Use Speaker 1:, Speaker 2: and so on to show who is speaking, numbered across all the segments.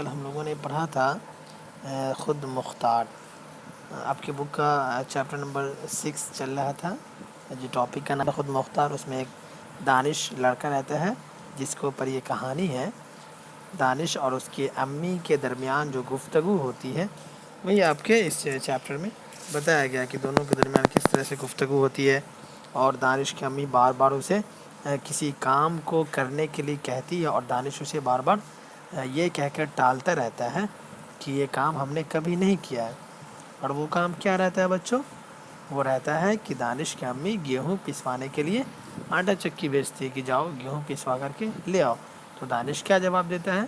Speaker 1: کل ہم لوگوں نے پڑھا تھا خود مختار. آپ کی بک کا چیپٹر نمبر 6 چل رہا تھا. جو ٹاپک کا نام ہے خود مختار، اس میں ایک دانش لڑکا رہتا ہے جس کے اوپر یہ کہانی ہے. دانش اور اس کی امی کے درمیان جو گفتگو ہوتی ہے وہی آپ کے اس چیپٹر میں بتایا گیا کہ دونوں کے درمیان کس طرح سے گفتگو ہوتی ہے. اور دانش کی امی بار بار اسے کسی کام کو کرنے کے لیے کہتی ہے اور دانش اسے بار بار یہ کہہ کر ٹالتا رہتا ہے کہ یہ کام ہم نے کبھی نہیں کیا ہے. اور وہ کام کیا رہتا ہے بچوں؟ وہ رہتا ہے کہ دانش کی امی گیہوں پسوانے کے لیے آٹا چکی بھیجتی ہے کہ جاؤ گیہوں پسوا کر کے لے آؤ. تو دانش کیا جواب دیتا ہے؟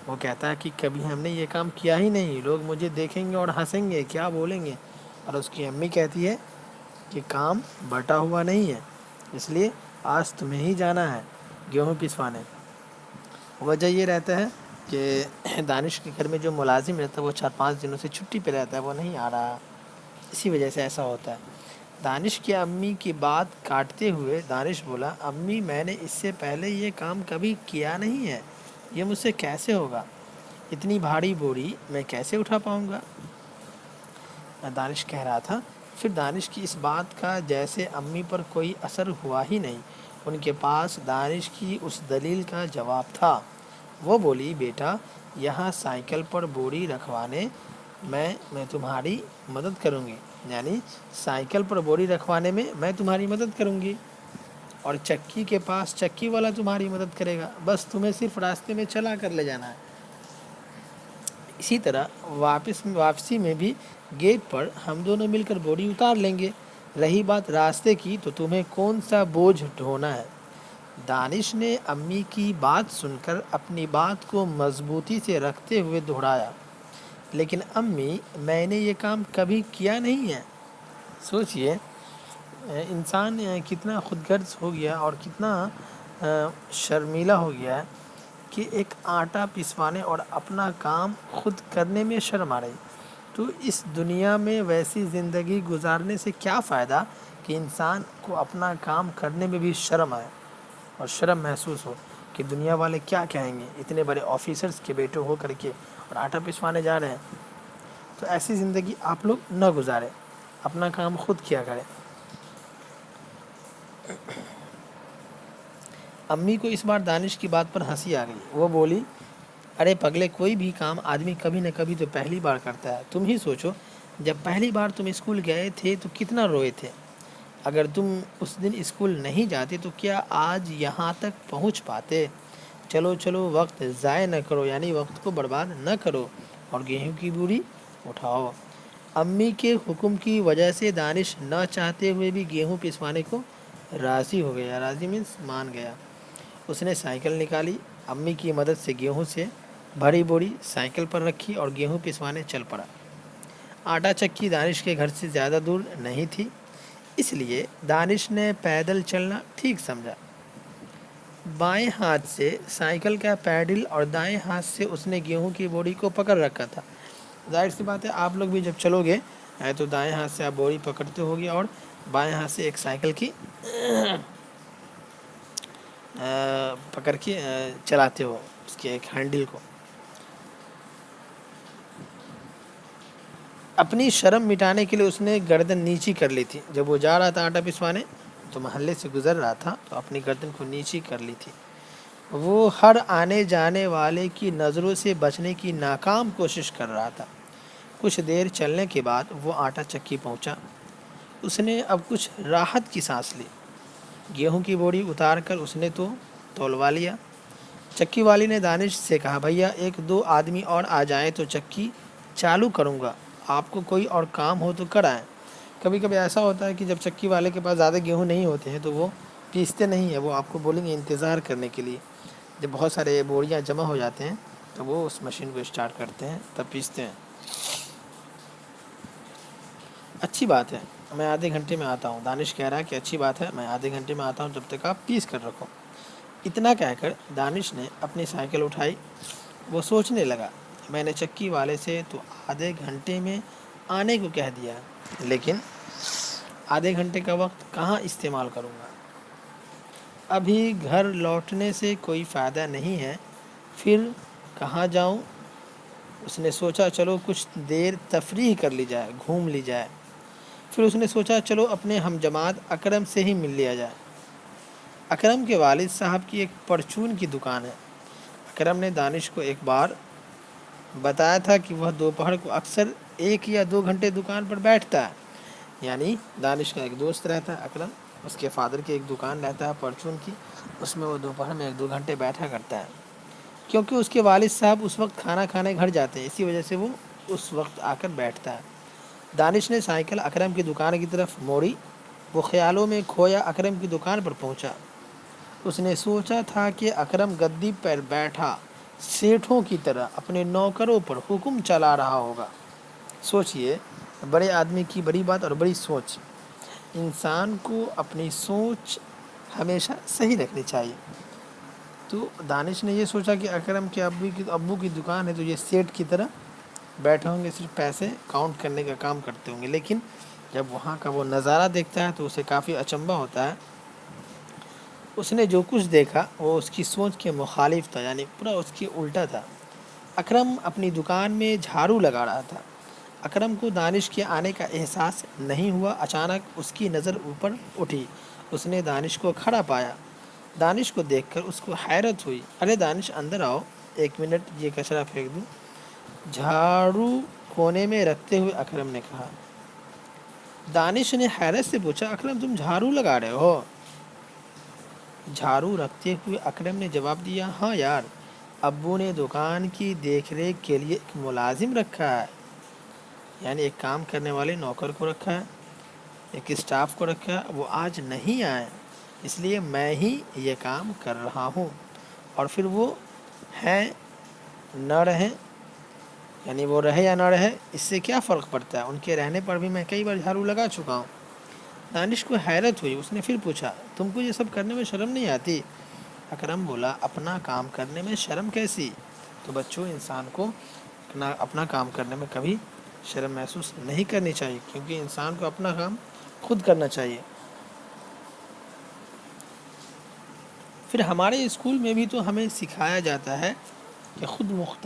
Speaker 1: وہ کہتا ہے کہ کبھی ہم نے یہ کام کیا ہی نہیں، لوگ مجھے دیکھیں گے اور ہنسیں گے، کیا بولیں گے. اور اس کی امی کہتی ہے کہ کام بٹا ہوا نہیں ہے، اس لیے آج تمہیں ہی جانا ہے گیہوں پسوانے. وجہ یہ رہتا ہے کہ دانش کے گھر میں جو ملازم رہتا ہے وہ 4-5 دنوں سے چھٹی پہ رہتا ہے، وہ نہیں آ رہا. اسی وجہ سے ایسا ہوتا ہے. دانش کی امی کی بات کاٹتے ہوئے دانش بولا، امی میں نے اس سے پہلے یہ کام کبھی کیا نہیں ہے، یہ مجھ سے کیسے ہوگا؟ اتنی بھاری بوری میں کیسے اٹھا پاؤں گا؟ دانش کہہ رہا تھا. پھر دانش کی اس بات کا جیسے امی پر کوئی اثر ہوا ہی نہیں. ان کے پاس دانش کی اس دلیل کا جواب تھا. وہ بولی، بیٹا یہاں سائیکل پر بوری رکھوانے میں تمہاری مدد کروں گی، یعنی سائیکل پر بوری رکھوانے میں تمہاری مدد کروں گی، اور چکی کے پاس چکی والا تمہاری مدد کرے گا، بس تمہیں صرف راستے میں چلا کر لے جانا ہے. اسی طرح واپسی میں بھی گیٹ پر ہم دونوں مل کر بوری اتار لیں گے. رہی بات راستے کی تو تمہیں کون سا بوجھ ڈھونا ہے؟ دانش نے امی کی بات سن کر اپنی بات کو مضبوطی سے رکھتے ہوئے دہرایا، لیکن امی میں نے یہ کام کبھی کیا نہیں ہے. سوچئے انسان کتنا خود غرض ہو گیا اور کتنا شرمیلا ہو گیا ہے کہ ایک آٹا پسوانے اور اپنا کام خود کرنے میں شرم آ رہی. تو اس دنیا میں ویسی زندگی گزارنے سے کیا فائدہ کہ انسان کو اپنا کام کرنے میں بھی شرم آئے اور شرم محسوس ہو کہ دنیا والے کیا کہیں گے، اتنے بڑے آفیسرز کے بیٹے ہو کر کے اور آٹا پسوانے جا رہے ہیں. تو ایسی زندگی آپ لوگ نہ گزاریں، اپنا کام خود کیا کریں. امی کو اس بار دانش کی بات پر ہنسی آ گئی. وہ بولی، ارے پگلے کوئی بھی کام آدمی کبھی نہ کبھی تو پہلی بار کرتا ہے. تم ہی سوچو، جب پہلی بار تم اسکول گئے تھے تو کتنا روئے تھے. اگر تم اس دن اسکول نہیں جاتے تو کیا آج یہاں تک پہنچ پاتے؟ چلو وقت ضائع نہ کرو، یعنی وقت کو برباد نہ کرو اور گیہوں کی بوری اٹھاؤ. امی کے حکم کی وجہ سے دانش نہ چاہتے ہوئے بھی گیہوں پسوانے کو راضی ہو گیا. راضی مینس مان گیا. اس نے سائیکل نکالی، امی کی مدد سے گیہوں سے بھری بوری سائیکل پر رکھی اور گیہوں پسوانے چل پڑا. آٹا چکی دانش کے گھر سے زیادہ دور نہیں تھی، اس لیے دانش نے پیدل چلنا ٹھیک سمجھا. بائیں ہاتھ سے سائیکل کا پیڈل اور دائیں ہاتھ سے اس نے گیہوں کی بوری کو پکڑ رکھا تھا. ظاہر سی بات ہے آپ لوگ بھی جب چلو گے تو دائیں ہاتھ سے آپ بوری پکڑتے ہوگے اور بائیں ہاتھ سے ایک سائیکل کی پکڑ کے چلاتے ہو اس کے ایک ہینڈل کو. اپنی شرم مٹانے کے لیے اس نے گردن نیچی کر لی تھی. جب وہ جا رہا تھا آٹا پسوانے تو محلے سے گزر رہا تھا تو اپنی گردن کو نیچی کر لی تھی. وہ ہر آنے جانے والے کی نظروں سے بچنے کی ناکام کوشش کر رہا تھا. کچھ دیر چلنے کے بعد وہ آٹا چکی پہنچا. اس نے اب کچھ راحت کی سانس لی. گیہوں کی بوری اتار کر اس نے تو تولوا لیا. چکی والی نے دانش سے کہا، بھیا 1-2 آدمی اور آ جائیں تو چکی چالو کروں گا، آپ کو کوئی اور کام ہو تو کر آئیں. کبھی کبھی ایسا ہوتا ہے کہ جب چکی والے کے پاس زیادہ گیہوں نہیں ہوتے ہیں تو وہ پیستے نہیں ہیں، وہ آپ کو بولیں گے انتظار کرنے کے لیے. جب بہت سارے بوریاں جمع ہو جاتے ہیں تو وہ اس مشین کو اسٹارٹ کرتے ہیں تب پیستے ہیں. اچھی بات ہے، میں آدھے گھنٹے میں آتا ہوں. دانش کہہ رہا ہے کہ اچھی بات ہے، میں آدھے گھنٹے میں آتا ہوں، جب تک آپ پیس کر رکھو. اتنا کہہ کر دانش نے اپنی سائیکل اٹھائی. وہ سوچنے لگا، میں نے چکی والے سے تو آدھے گھنٹے میں آنے کو کہہ دیا، لیکن آدھے گھنٹے کا وقت کہاں استعمال کروں گا؟ ابھی گھر لوٹنے سے کوئی فائدہ نہیں ہے، پھر کہاں جاؤں؟ اس نے سوچا چلو کچھ دیر تفریح کر لی جائے، گھوم لی جائے۔ پھر اس نے سوچا چلو اپنے ہم جماعت اکرم سے ہی مل لیا جائے۔ اکرم کے والد صاحب کی ایک پرچون کی دکان ہے۔ اکرم نے دانش کو ایک بار بتایا تھا کہ وہ دوپہر کو اکثر 1 یا 2 گھنٹے دکان پر بیٹھتا ہے۔ یعنی دانش کا ایک دوست رہتا ہے اکرم، اس کے فادر کی ایک دکان رہتا ہے پرچون کی، اس میں وہ دوپہر میں 1-2 گھنٹے بیٹھا کرتا ہے، کیونکہ اس کے والد صاحب اس وقت کھانا کھانے گھر جاتے ہیں، اسی وجہ سے وہ اس وقت آ کر بیٹھتا ہے۔ دانش نے سائیکل اکرم کی دکان کی طرف موڑی، وہ خیالوں میں کھویا اکرم کی دکان پر پہنچا۔ اس نے سوچا تھا کہ اکرم گدی پر بیٹھا سیٹھوں کی طرح اپنے نوکروں پر حکم چلا رہا ہوگا۔ سوچئے، بڑے آدمی کی بڑی بات اور بڑی سوچ۔ انسان کو اپنی سوچ ہمیشہ صحیح رکھنی چاہیے۔ تو دانش نے یہ سوچا کہ اکرم کے ابو کی دکان ہے تو یہ سیٹ کی طرح بیٹھے ہوں گے، صرف پیسے کاؤنٹ کرنے کا کام کرتے ہوں گے، لیکن جب وہاں کا وہ نظارہ دیکھتا ہے تو اسے کافی اچنبھا ہوتا ہے۔ اس نے جو کچھ دیکھا وہ اس کی سوچ کے مخالف تھا، یعنی پورا اس کی الٹا تھا۔ اکرم اپنی دکان میں جھاڑو لگا رہا تھا۔ اکرم کو دانش کے آنے کا احساس نہیں ہوا۔ اچانک اس کی نظر اوپر اٹھی، اس نے دانش کو کھڑا پایا۔ دانش کو دیکھ کر اس کو حیرت ہوئی۔ ارے دانش، اندر آؤ، 1 منٹ یہ کچرا پھینک دوں۔ جھاڑو کونے میں رکھتے ہوئے اکرم نے کہا۔ دانش نے حیرت سے پوچھا، اکرم تم جھاڑو لگا رہے ہو؟ جھاڑو رکھتے ہوئے اکرم نے جواب دیا، ہاں یار، ابو نے دکان کی دیکھ ریکھ کے لیے ایک ملازم رکھا ہے، یعنی ایک کام کرنے والے نوکر کو رکھا ہے، ایک اسٹاف کو رکھا ہے، وہ آج نہیں آئے، اس لیے میں ہی یہ کام کر رہا ہوں۔ اور پھر وہ ہیں نہ رہیں، یعنی وہ رہے یا نہ رہے، اس سے کیا فرق پڑتا ہے، ان کے رہنے پر بھی میں کئی بار جھاڑو لگا چکا ہوں۔ دانش کو حیرت ہوئی، اس نے پھر پوچھا، تم کو یہ سب کرنے میں شرم نہیں آتی؟ اکرم بولا، اپنا کام کرنے میں شرم کیسی؟ تو بچوں، انسان کو اپنا کام کرنے میں کبھی شرم محسوس نہیں کرنی چاہیے، کیونکہ انسان کو اپنا کام خود کرنا چاہیے۔ پھر ہمارے اسکول میں بھی تو ہمیں سکھایا جاتا ہے کہ خود مختار